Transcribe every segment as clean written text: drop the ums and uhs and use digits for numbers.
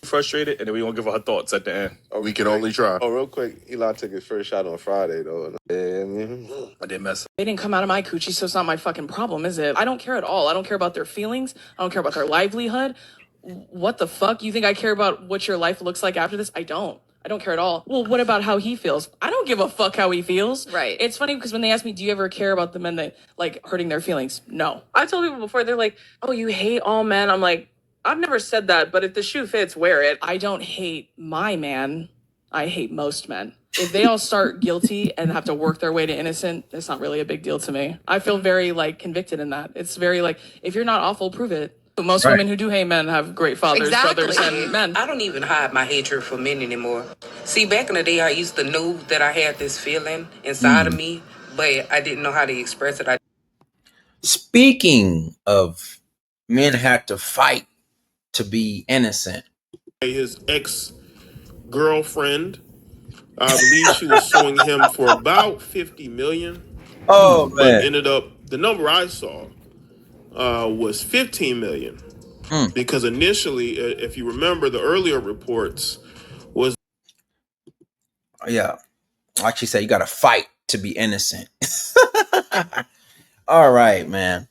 Frustrated, and then we gonna give her thoughts at the end. We can only try. Oh, real quick, Eli took his first shot on Friday, though. I did mess up. They didn't come out of my coochie, so it's not my fucking problem, is it? I don't care at all. I don't care about their feelings. I don't care about their livelihood. What the fuck? You think I care about what your life looks like after this? I don't care at all. Well, what about how he feels? I don't give a fuck how he feels. Right. It's funny because when they ask me, do you ever care about the men that like hurting their feelings? No. I've told people before, they're like, oh, you hate all men. I'm like, I've never said that, but if the shoe fits, wear it. I don't hate my man. I hate most men. If they all start guilty and have to work their way to innocent, it's not really a big deal to me. I feel very like convicted in that. It's very like, if you're not awful, prove it. But most women who do hate men have great fathers, brothers, and men. I don't even hide my hatred for men anymore. See, back in the day, I used to know that I had this feeling inside of me, but I didn't know how to express it. Speaking of men had to fight to be innocent. His ex-girlfriend, I believe she was suing him for about $50 million. Oh, man. But ended up, the number I saw was $15 million. Because initially, if you remember the earlier reports, was... Yeah. Like she said, you got to fight to be innocent. All right, man.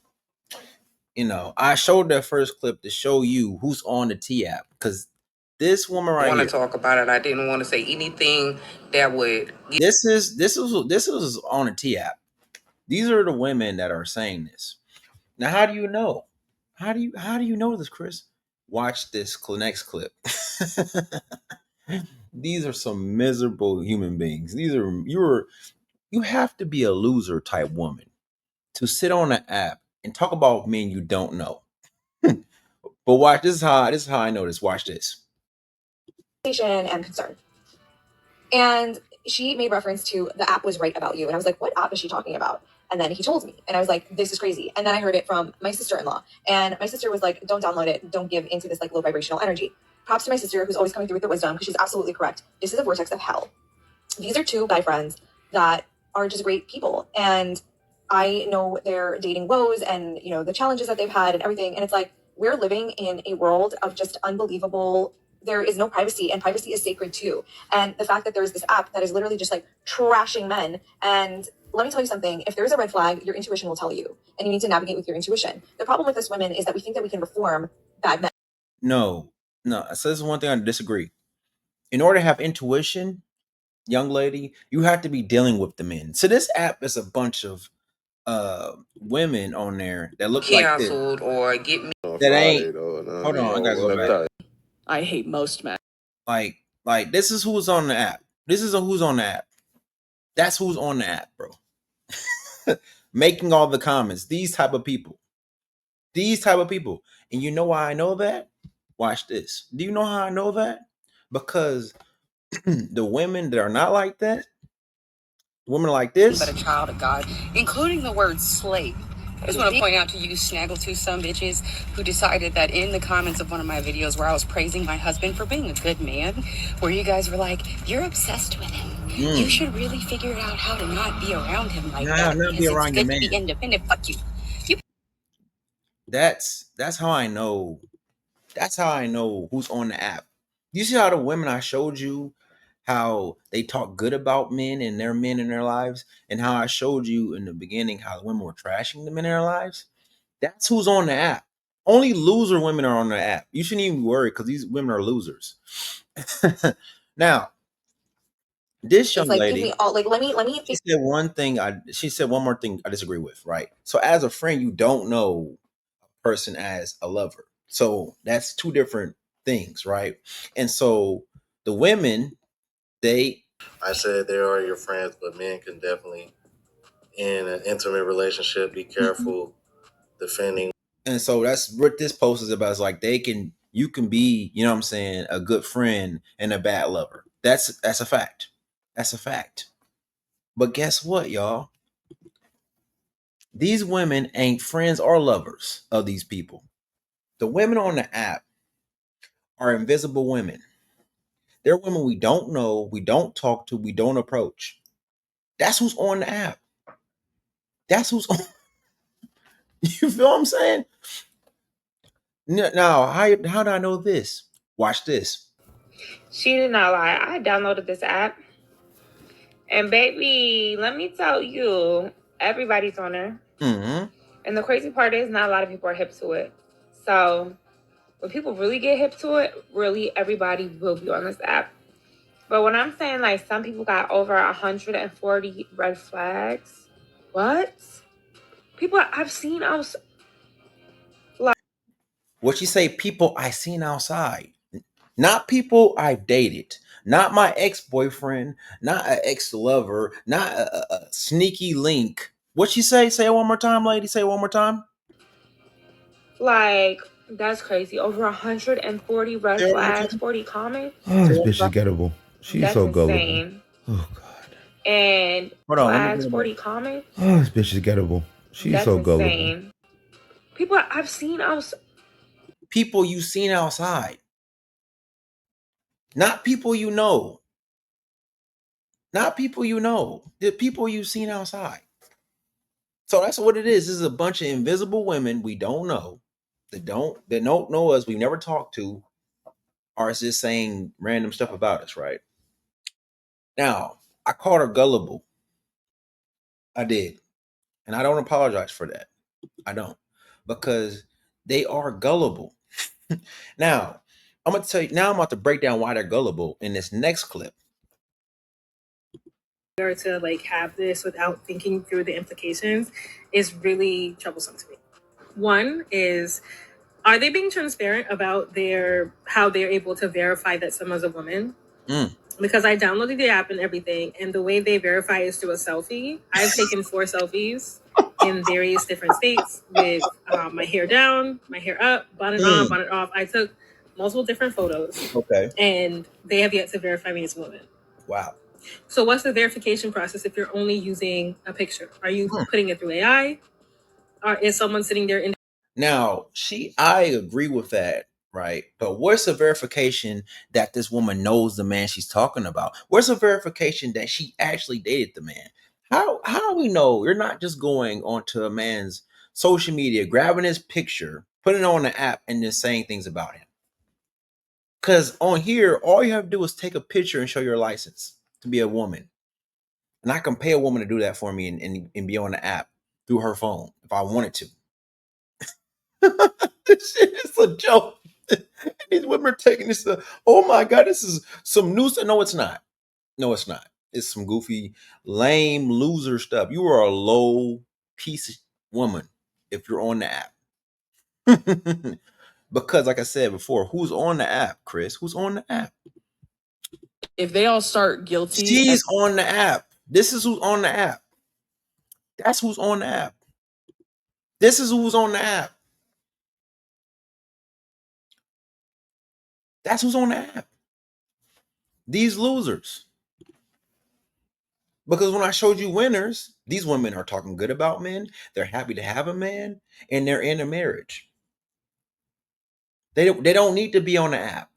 You know, I showed that first clip to show you who's on the T app, because this woman right here. I want to talk about it. I didn't want to say anything that would. This was on the T app. These are the women that are saying this. Now, how do you know? How do you know this, Chris? Watch this next clip. These are some miserable human beings. You have to be a loser type woman to sit on an app and talk about men you don't know. But watch, this is how I know this. Watch this. And concern. And she made reference to the app was right about you. And I was like, what app is she talking about? And then he told me, and I was like, this is crazy. And then I heard it from my sister-in-law, and my sister was like, don't download it. Don't give into this like low vibrational energy. Props to my sister, who's always coming through with the wisdom, because she's absolutely correct. This is a vortex of hell. These are two guy friends that are just great people. And I know their dating woes and, you know, the challenges that they've had and everything. And it's like, we're living in a world of just unbelievable. There is no privacy, and privacy is sacred too. And the fact that there's this app that is literally just like trashing men. And let me tell you something, if there's a red flag, your intuition will tell you, and you need to navigate with your intuition. The problem with us women is that we think that we can reform bad men. No. So this is one thing I disagree. In order to have intuition, young lady, you have to be dealing with the men. So this app is a bunch of women on there that look like this. Or get me. That ain't. Hold on, I gotta go back. I hate most men. Like this is who's on the app. This is who's on the app. That's who's on the app, bro. Making all the comments. These type of people. And you know why I know that? Watch this. Do you know how I know that? Because the women that are not like that, women like this, but a child of God, including the word slave. I just want to point out to you snaggletooth some bitches who decided that in the comments of one of my videos where I was praising my husband for being a good man, where you guys were like, you're obsessed with him. You should really figure out how to not be around him like that. Not be around your man. Be independent. Fuck you. That's how I know. That's how I know who's on the app. You see how the women I showed you, how they talk good about men and their men in their lives, and how I showed you in the beginning how the women were trashing the men in their lives? That's who's on the app. Only loser women are on the app. You shouldn't even worry, because these women are losers. Now, this young lady, she said one thing. She said one more thing I disagree with. Right. So as a friend, you don't know a person as a lover. So that's two different things, right? And so the women, I said they are your friends, but men can definitely, in an intimate relationship, be careful defending. And so that's what this post is about. It's like you can be, you know what I'm saying, a good friend and a bad lover. That's a fact. That's a fact. But guess what, y'all? These women ain't friends or lovers of these people. The women on the app are invisible women. They're women we don't know, we don't talk to, we don't approach. That's who's on the app. That's who's on. You feel what I'm saying? Now, how did I know this? Watch this. She did not lie. I downloaded this app. And baby, let me tell you, everybody's on there. Mm-hmm. And the crazy part is not a lot of people are hip to it. So when people really get hip to it, really everybody will be on this app. But when I'm saying like some people got over 140 red flags, what? People I've seen What you say? People I seen outside, not people I've dated, not my ex-boyfriend, not an ex-lover, not a sneaky link. What you say? Say it one more time, lady. Say it one more time. like that's crazy. Over 140 red flags, 40 comments. Oh, this bitch is gettable. She's That's so gullible. insane. Oh God. And Hold on, flags, 40 comments. Oh, this bitch is gettable. She's That's so gullible. insane. People I've seen People you seen outside, not people you know, not people you know, the people you seen outside. So that's what it is. This is a bunch of invisible women we don't know, that don't know us, we've never talked to, are just saying random stuff about us, right? Now, I called her gullible. I did. And I don't apologize for that. I don't. Because they are gullible. Now, I'm going to tell you, now I'm about to break down why they're gullible in this next clip. To like have this without thinking through the implications is really troublesome to me. One is, are they being transparent about how they're able to verify that someone's a woman? Because I downloaded the app and everything, and the way they verify is through a selfie. I've taken 4 selfies in various different states with my hair down, my hair up, bonnet on, bonnet off. I took multiple different photos. Okay. And they have yet to verify me as a woman. Wow. So what's the verification process if you're only using a picture? Are you putting it through AI? Or is someone sitting there in... Now, I agree with that, right? But where's the verification that this woman knows the man she's talking about? Where's the verification that she actually dated the man? How do we know you're not just going onto a man's social media, grabbing his picture, putting it on the app, and just saying things about him? Because on here, all you have to do is take a picture and show your license to be a woman. And I can pay a woman to do that for me and be on the app through her phone if I wanted to. This shit is a joke. These women are taking this. Oh my God, this is some news. No, it's not. No, it's not. It's some goofy, lame, loser stuff. You are a low piece of woman if you're on the app. Because, like I said before, who's on the app, Chris? Who's on the app? If they all start guilty, She's on the app. This is who's on the app. That's who's on the app. This is who's on the app. That's who's on the app. These losers. Because when I showed you winners, these women are talking good about men. They're happy to have a man, and they're in a marriage. They don't need to be on the app.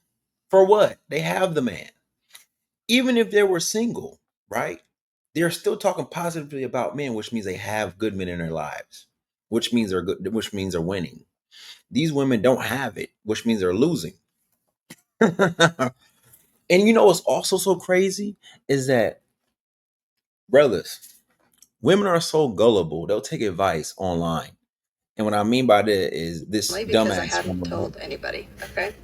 For what? They have the man. Even if they were single, right? They're still talking positively about men, which means they have good men in their lives, which means they're good, which means they're winning. These women don't have it, which means they're losing. And you know what's also so crazy is that, brothers, women are so gullible, they'll take advice online. And what I mean by that is this because dumbass I hadn't woman. told anybody. Okay.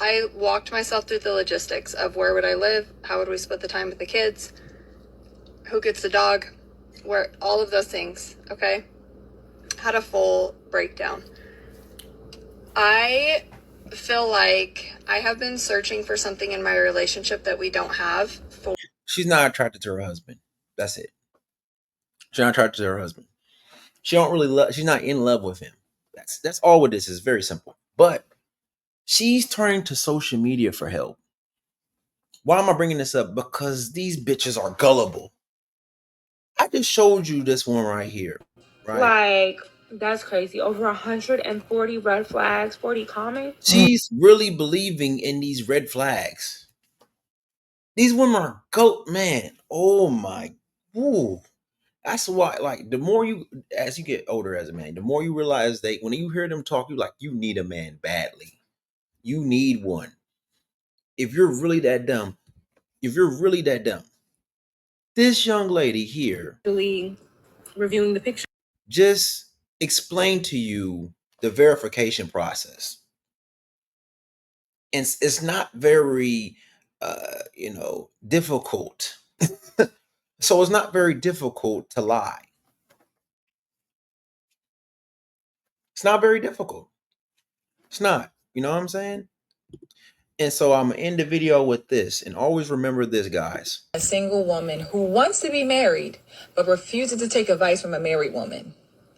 I walked myself through the logistics of where would I live, how would we split the time with the kids, who gets the dog, where all of those things. Okay. Had a full breakdown. I feel like I have been searching for something in my relationship that we don't have. She's not attracted to her husband. That's it. She's not attracted to her husband. She don't really love. She's not in love with him. That's all what this is. Very simple. But she's turning to social media for help. Why am I bringing this up? Because these bitches are gullible. I just showed you this one right here. Right? Like, that's crazy. Over 140 red flags, 40 comments. She's really believing in these red flags. These women are man. Oh my. Ooh. That's why, like, the more you, as you get older as a man, the more you realize when you hear them talk, you like, you need a man badly. You need one. If you're really that dumb, this young lady here Really reviewing the picture. just explained to you the verification process. And it's not very, difficult. So it's not very difficult to lie. It's not very difficult. It's not. You know what I'm saying? And so I'm gonna end the video with this, and always remember this, guys. A single woman who wants to be married but refuses to take advice from a married woman.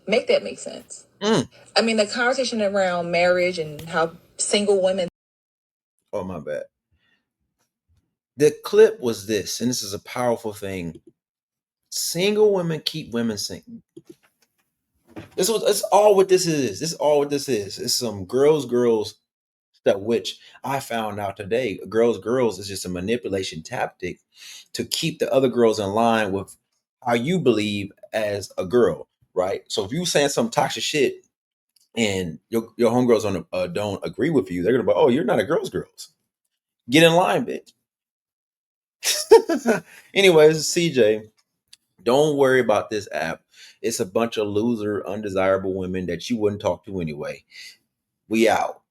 Make that make sense. I mean, the conversation around marriage and how single women. Oh, my bad. The clip was this, and this is a powerful thing. Single women keep women single. That's all what this is. This is all what this is. It's some girls stuff, which I found out today. Girls is just a manipulation tactic to keep the other girls in line with how you believe as a girl, right? So if you saying some toxic shit and your homegirls don't agree with you, they're gonna be, oh, you're not a girls. Get in line, bitch. Anyways, CJ, don't worry about this app. It's a bunch of loser, undesirable women that you wouldn't talk to anyway. We out.